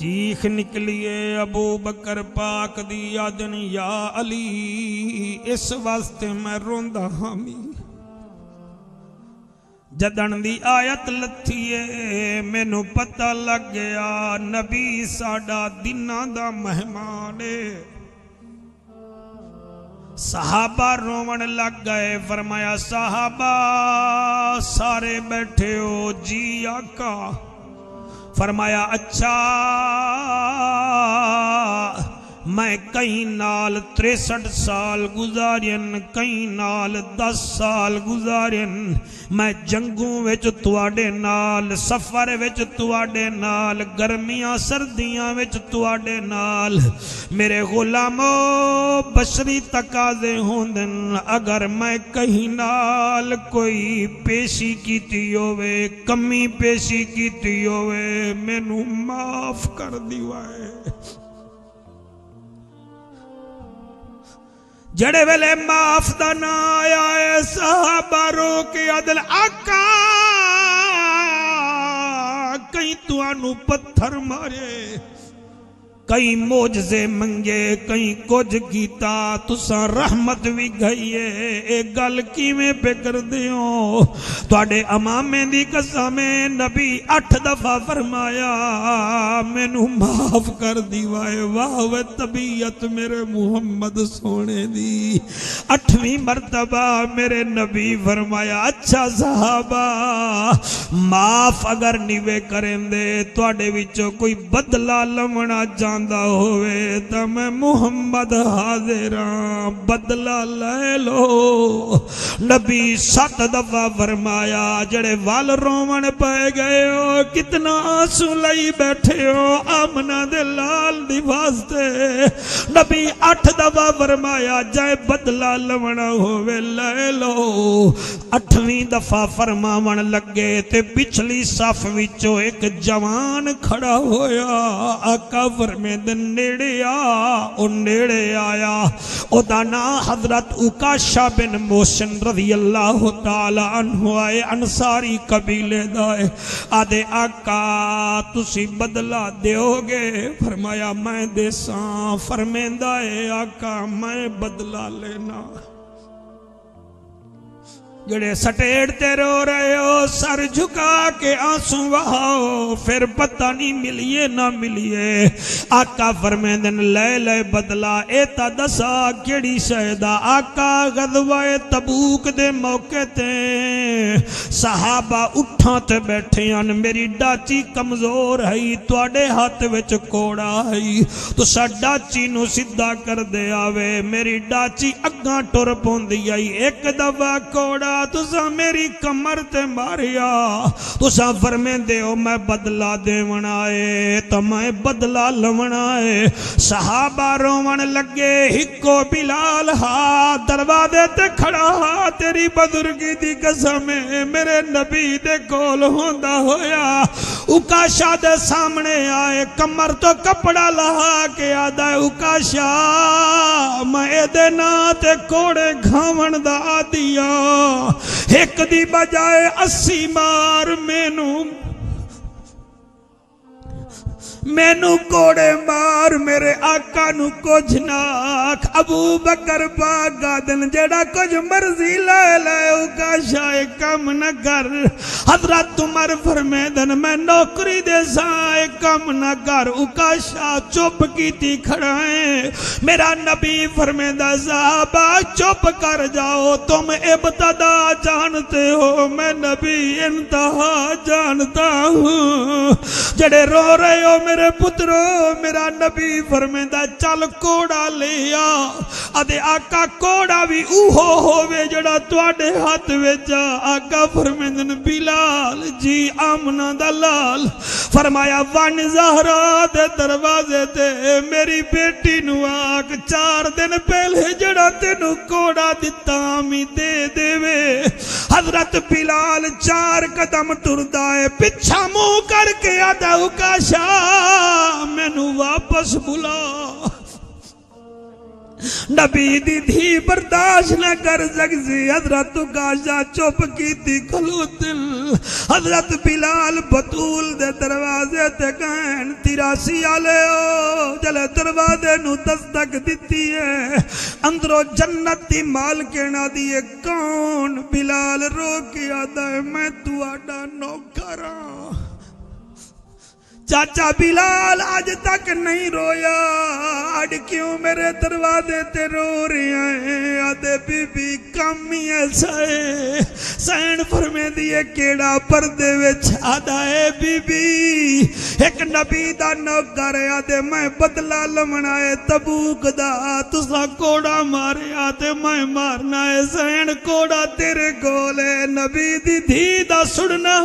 چیخ نکلیے ابو بکر پاک دی یادن یا علی اس واسطے میں روندا ہامی جدن دی آیت لتھیے مینوں پتہ لگ گیا نبی ساڈا دناں دا مہمان ہے صحابہ رومن لگ گئے فرمایا صحابہ سارے بیٹھے ہو جی آقا فرمایا اچھا میں کئی نال 63 سال گزارین کئی نال 10 سال غزارین میں جنگوں وچ تواڈے نال سفر وچ تواڈے نال گرمیاں سردیاں وچ تواڈے نال میرے غلامو بشری تقاضے ہوندن اگر میں کہیں نال کوئی پیشی کیتی ہوئے کمی پیشی کیتی ہوئے مینوں معاف کر دیوائے جڑے ویلے معاف دا نا آیا ہے صحابہ رو کے عدل آقا کئی توانو پتھر مارے کئی معجزے منگے کئی کچھ کیتا تساں رحمت بھی گئیے ایک گل کیویں پہ کر دیو تواڈے امامے دی قسم نبی 8 دفعہ فرمایا مینوں معاف کر دیوائے واہ وے طبیعت میرے محمد سونے دی 8ویں مرتبہ میرے نبی فرمایا اچھا صحابہ معاف اگر نیوے کریں دے تواڈے وچوں کوئی بدلہ لمنا ہوئے تو میں محمد حاضراں بدلہ لے لو نبی 7 دفعہ فرمایا جڑے وال رومن پہ گئے ہو کتنا آنسو لئی بیٹھے ہو آمنہ دے لال دی واسطے نبی 8 دفعہ فرمایا جائے بدلہ لونا ہوئے لے لو 8ویں دفعہ فرماون لگے تے پچھلی صف وچوں ایک جوان کھڑا ہویا آقا فرمے نیڑے آیا او دا نام حضرت عکاشہ بن محسن رضی اللہ تعالی عنہ آئے انصاری قبیلے دائے آدھے آقا تسی بدلہ دیو گے فرمایا میں دے ساں فرمیندہ ہے آقا میں بدلہ لینا جڑے سٹیڑ تے رو رہے ہو سر جھکا کے آنسو بہاؤ پھر پتہ نہیں ملیے نہ ملیے آقا فرمیندن لے لے بدلا ایتا دسا کیڑی شہدہ آقا غزوہ تبوک دے موقع تے صحابہ اٹھاں تے بیٹھے ہیں میری ڈاچی کمزور ہے تواڈے ہاتھ وچ کوڑا ہے تو سا ڈاچی نو سدھا کر دے آوے میری ڈاچی اگاں ٹر پوندی آئی ایک دفعہ کوڑا تسا میری کمر تے ماریا تسا فرمین دے ہو میں بدلہ دیون آئے تو میں بدلہ لون آئے صحابہ روون لگے ہکو بلال ہاں دروازے تے کھڑا ہاں تیری بزرگی دی قسم میرے نبی دے کول ہوندا ہویا عکاشہ دے سامنے آئے کمر تو کپڑا لہا کے آدھا عکاشہ میں دے نا تے کوڑے گھاون دا آدیا ایک دی بجائے 80 مار مینو کوڑے مار میرے آقا نو کچھ ناک ابو بکر پاک گادن جڑا کچھ مرضی لے لے عکاشہ کم نہ کر حضرت عمر فرمیدن میں نوکری دے سائے کم نہ کر عکاشہ چپ کیتی کھڑائیں میرا نبی فرمیدہ صحابہ چپ کر جاؤ تم ابتدا جانتے ہو میں نبی انتہا جانتا ہوں جڑے رو رہے ہو میرے پترو میرا نبی فرمیندہ چل کوڑا لیا آدھے آقا کوڑا بھی اوہو ہووے جڑا تواڈے ہاتھ وچا آقا فرمیندن بلال جی آمنہ دلال فرمایا وان زہرا دے دروازے تے میری بیٹی نو آگ 4 دن پہلے جڑا تینو کوڑا دیتا ہمیں دے دے وے حضرت بلال 4 قدم ٹردائے پچھا منہ کر کے آدھا عکاشہ مینو واپس بلا نبی دی دھی برداشت نہ کر سکسی حضرت عکاشہ چپ کی تھی کھلو دل نال حضرت بلال بطول دے دروازے تے گئے 83 والےو جلے دروازے نو دستک دتی ہے اندروں جنت دی مالکن آدی ہے کون بلال رو کے آدھا ہے میں تہاڈا نوکر ہاں چاچا بلال آج تک نہیں رویا آج کیوں میرے دروازے تے رو رہے ہیں آدھے بی بی کم ہی ایسا ہے سین فرمے دیئے کیڑا پردے وچ آدھا ہے بی بی ایک نبی دا نوکر ہے آدھے میں بدلہ لمنا ہے تبوک دا تسا کوڑا مارے آدھے میں مارنا ہے سین کوڑا تیرے گولے نبی دی دھی دا سڑنا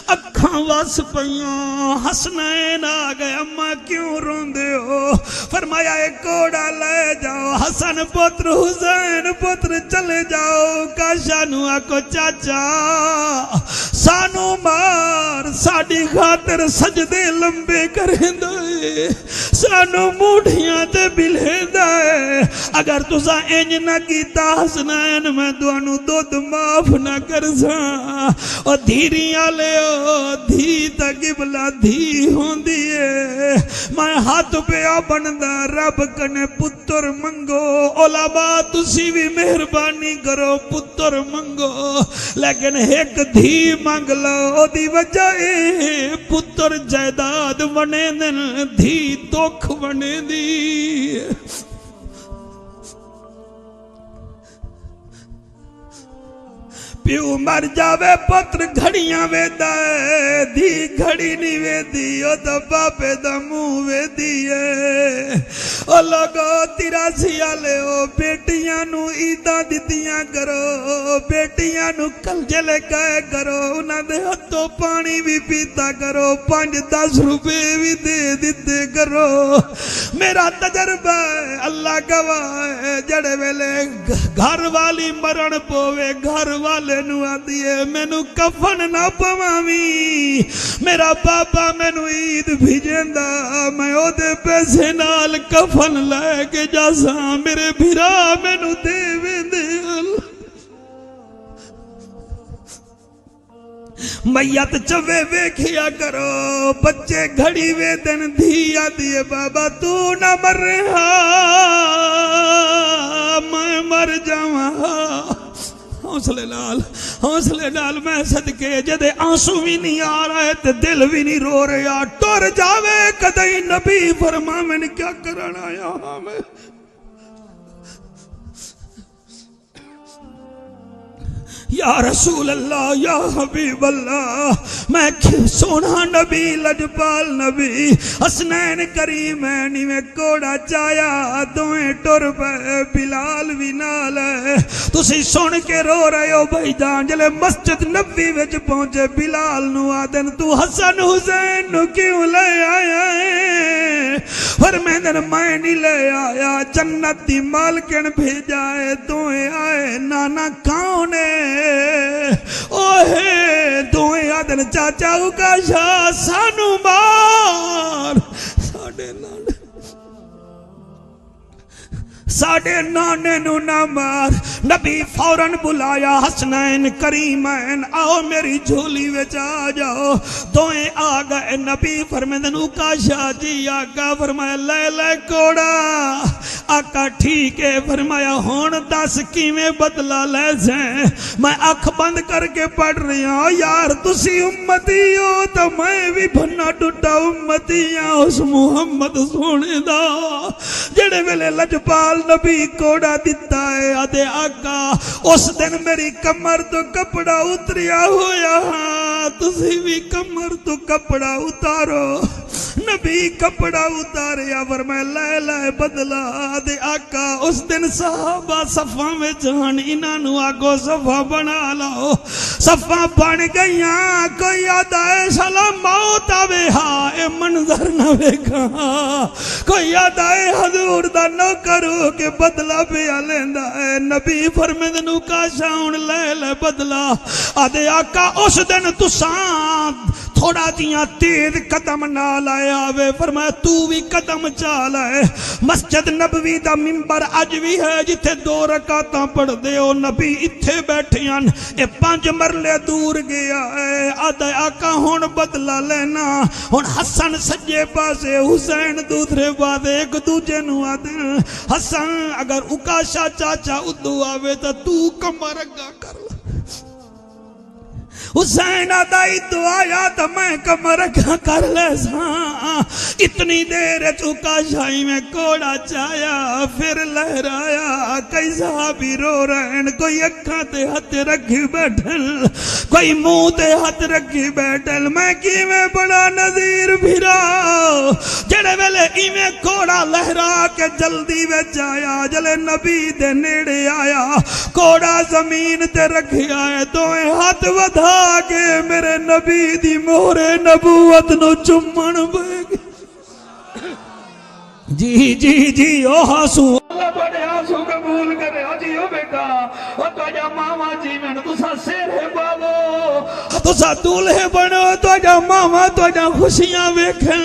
اکھاں واس پئی حسنین آ گئے اماں کیوں روندے ہو فرمایا ایک کوڑا لے جاؤ حسن پتر حسین پتر چلے جاؤ کاشا نو آکو چاچا سانو مار ساڑی خاطر سجدے لمبے کریں دے سانو موڑیاں تے بلے دے اگر تسا انج نہ کیتا حسنین میں دوانو دودھ معاف نہ کر سا اور دھیریاں لے دھی تا قبلہ دھی ہون دیئے میں ہاتھ پہ بندہ رب کنے پتر منگو علماء تسی بھی مہربانی کرو پتر منگو لیکن ایک دھی منگ لو دی وجہ پتر جائیداد بنے دن دھی دکھ بنے دی پیو مر جاوے پتر گھڑیاں وے دائے دھی گھڑی نہیں وے دی او دا باپے دا منہ وے دیئے او لوگو 83 والے او بیٹیاں نو عیداں دتیاں کرو بیٹیاں نو کلجے لے گئے کرو انہاں دے ہتھوں پانی بھی پیتا کرو 5-10 روپے بھی دے دیتے کرو میرا تجربہ ہے اللہ گواہ ہے جڑے ویلے گھر والی مرن پوے گھر والے نو آدھیے میں نو کفن نہ پوامی میرا بابا میں نو عید بھیجندہ میں او دے پیسے نال کفن لے کے جاسا میرے بھیرا میں نو دے ویندے میت چوے ویکھیا کرو بچے گھڑی وے دن دھیا دیئے بابا تو نہ مر رہا میں مر جاواں حوصلے نال میں صدقے جدے آنسو بھی نہیں آ رہے تے دل بھی نہیں رو رہا ٹر جاوے کدئی نبی فرما میں نے کیا کرنا آیا ہمیں یا رسول اللہ یا حبیب اللہ میں سونا نبی لجپال نبی حسنین کریمینی میں کوڑا چایا دوئیں ٹر پہ بلال بھی نال ہے تسی سن کے رو رہے ہو بھائی جان جلے مسجد نبی وچ پہنچے بلال نو آدن تو حسن حسین نو کیوں لے آیا ہے فرمیدن میں نہیں لے آیا جنت دی مالکن بھیجا ہے دوئیں آئے نانا کون ہے اوہے دوئیں آدن چاچا کا شاہ سانو مار ساڑھے نانے نو نہ مار نبی فوراں بلایا حسنین کریمین آؤ میری جھولی وچ آ جاؤ دوئیں آ گئے نبی فرمیدن کا شاہ جی آقا فرمایا لے لے کوڑا آقا ٹھیک ہے فرمایا ہون 10 کیویں بدلا لے جائیں میں اکھ بند کر کے پڑھ رہی ہوں یار تسی امتی ہو تو میں بھی بھنا ٹوٹا امتی ہوں اس محمد سونے دا جڑے ویلے لجپال نبی کوڑا دیتا ہے آدھے آقا اس دن میری کمر تو کپڑا اتریا ہویا تسی بھی کمر تو کپڑا اتارو نبی کپڑا اتاریا فرمایا لے لے بدلا آدھے آقا اس دن صحابہ صفہ میں جان انہاں نو آگو صفہ بنا لاؤ صفہ بن گئیاں کوئی یاد آئے سلام موت آوے اے منظر نہ ویکھا کوئی یاد آئے حضور دا نوکر ہو کے بدلا پیا لیندا ہے نبی فرمیدن کا شاون لے لے بدلا آدھے آقا اس دن تھوڑا جیاں تیز قدم نال آیا وے فرمایا تو بھی قدم چال ہے مسجد نبوی دا منبر اج بھی ہے جتھے 2 رکعتاں پڑھ دے او نبی اتھے بیٹھیاں اے 5 مرلے دور گیا ہے آدھا آقا ہون بدلا لینا ہون حسن سجے پاسے حسین دوسرے پاسے ایک دوجے نو آدھے حسن اگر اکاشا چاچا ادو آوے تا تو کمر اگا کر لے حسین آدھائی تو آیا تو میں کمر کر لے ساں اتنی دیر چکا شاہی میں کوڑا چایا پھر لہرایا کئی صحابی رو رہن کوئی اکھاں تے ہاتھ رکھی بیٹھل کوئی منہ تے ہاتھ رکھی بیٹھل میں کی میں بڑا نظیر پھرا جڑے ویلے ایویں کوڑا لہرا کے جلدی وچ آیا جلے نبی دے نیڑے آیا کوڑا زمین تے رکھی آئے دوئے ہاتھ ودھا کہ میرے نبی دی مہر نبوت نو چمن بیگ جی جی جی او ہاسو اللہ بڑے ہاسو قبول کرے جی او بیٹا او تو جا ماما جی میں تو سا سیر ہے بابو تو سا دولہے بنو تو جا ماما تو جا خوشیاں ویکھن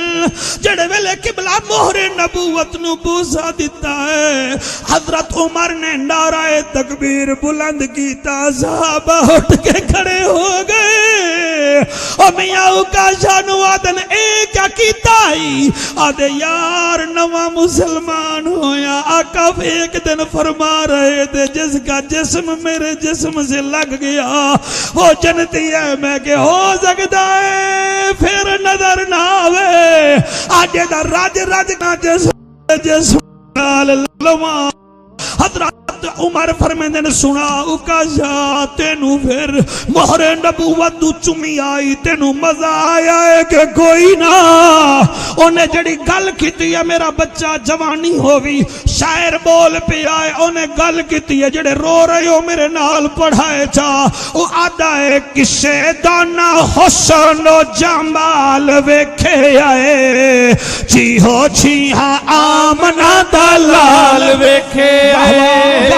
جڑے ویلے قبلہ مہر نبوت نو بوسا دیتا ہے حضرت عمر نے نعرہ تکبیر بلند کیتا صحابہ اٹھ کے کھڑے ہو گئے او میاں کا شانو آدن اے کیا کیتا ہی آدھے یار نواں مسلمان ہویا آقا ایک دن فرما رہے تھے جس کا جسم میرے جسم سے لگ گیا وہ جنتی ہے میں کہ ہو سکتا ہے پھر نظر نہ آوے آجے دا راج راج کا جسم لواں حضرت عمر فرمیندے نے سنا اکاشا تینو پھر مہر نبوت دو چمی آئی تینو مزہ آیا ہے کہ کوئی نہ انہیں جڑی گل کیتی ہے میرا بچہ جوانی ہوئی شاعر بول پہ آئے انہیں گل کیتی ہے جڑے رو رہے ہو میرے نال پڑھائے چاہ وہ آدھا ہے کسے دانا حسن و جمال ویکھے آئے جی ہو جی ہاں آمنہ دلال ویکھے آئے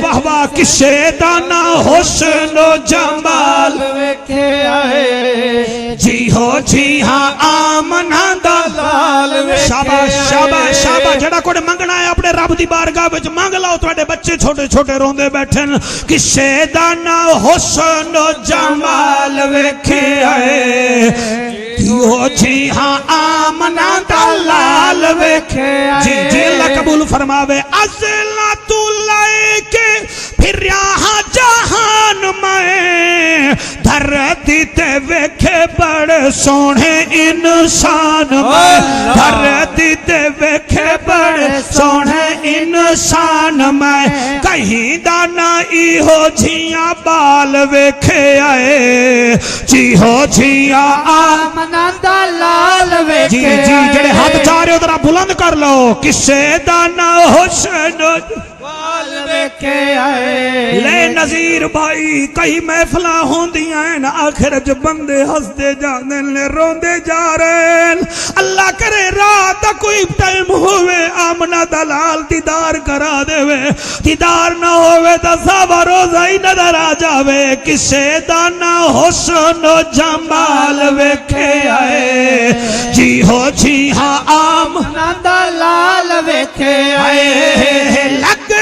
واہ واہ کسے دانا حسن و جمال ویکھے آئے جی ہو جی ہاں آمنہ دلال شاباش شاباش شاباش جڑا کوڑے منگنا ہے اپنے رب دی بارگاہ وچ مانگ لاؤ تواڈے بچے چھوٹے چھوٹے روندے بیٹھن کسے دانا حسن و جمال ویکھے آئے جی ہاں آمنہ دلال ویکھے آئے جی جی اللہ قبول فرماوے ازلا تو لائے کے پھر یہاں جہان میں دھرتی تے ویکھے بڑے سونے انسان میں دھرتی تے ویکھے بڑے سونے انسان میں کہیں دانا ای ہو جھیاں بال ویکھے آئے جی ہو جھیاں آمنہ دلال ویکھے جی جی جڑے ہاتھ چاہ رہے ہو ذرا بلند کر لو کسے دانا حسن لے نظیر بھائی کئی محفلہ ہوں دیاں ہیں آخر جو بندے ہستے جانے لے روندے جا رہے ہیں اللہ کرے رات کوئی ٹائم ہوئے آمنہ دلال دیدار کرا دے وے دیدار نہ ہوئے تا سابا روزہ ہی نظر آ جاوے کسے دانا حسن و جمال ویکھے آئے جی ہو جی ہاں آمنہ دلال ویکھے آئے لگ دے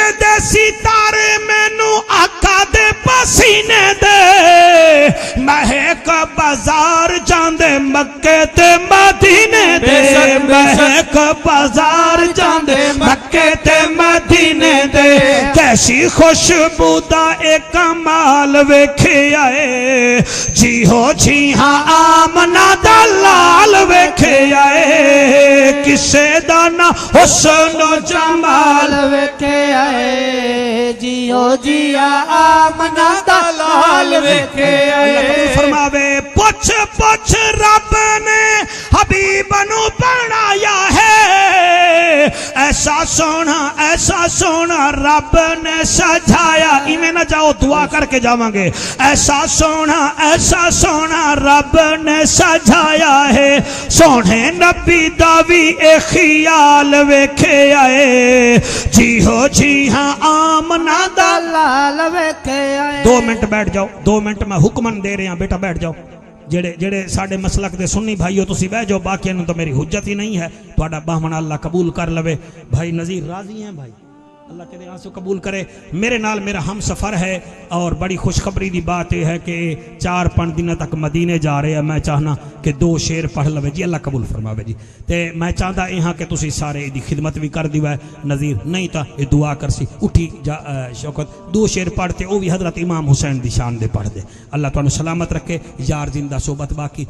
ستارے مینو آقا دے پسینے دے مہک بازار جاندے مکے تے مدینے دے مہک بازار جاندے مکے تے مدینے دے کیسی خوشبودہ ایک کمال ویکھے آئے جی ہو جی ہاں آمنہ دلال ویکھے آئے کسے دانا حسن و جمال ویکھے آئے جیو جیا آمنہ دلال ویکھے آئے فرماوے پوچھ پوچھ رب نے حبیب نو بنایا ہے ایسا سونا رب نے سجایا ایویں نہ جاؤ دعا کر کے جاواں گے ایسا سونا رب نے سجایا ہے سونے نبی دا وی اے خیال ویکھے آئے جی ہو جی ہاں آمنہ دلال ویکھے آئے 2 منٹ بیٹھ جاؤ 2 منٹ میں حکمن دے رہے ہیں بیٹا بیٹھ جاؤ جڑے جڑے ساڈے مسلک دے سنی بھائیو تسی بہ جاؤ، باقی تو میری حجت ہی نہیں ہے، تہاڈا باہمن اللہ قبول کر لوے۔ بھائی نذیر راضی ہیں بھائی، اللہ تیرے آنسو قبول کرے۔ میرے نال میرا ہم سفر ہے، اور بڑی خوشخبری دی بات یہ ہے کہ 4-5 دن تک مدینے جا رہے ہیں۔ میں چاہنا کہ 2 شعر پڑھ لوے جی، اللہ قبول فرماوے جی۔ تے میں چاہتا یہاں کہ تسی سارے دی خدمت بھی کر دیوے، نذیر نہیں تا یہ دعا کرسی اٹھی جا شوکت 2 شعر پڑھتے، وہ بھی حضرت امام حسین دی شان دے پڑھ دے۔ اللہ تانوں سلامت رکھے، یار زندہ صحبت باقی۔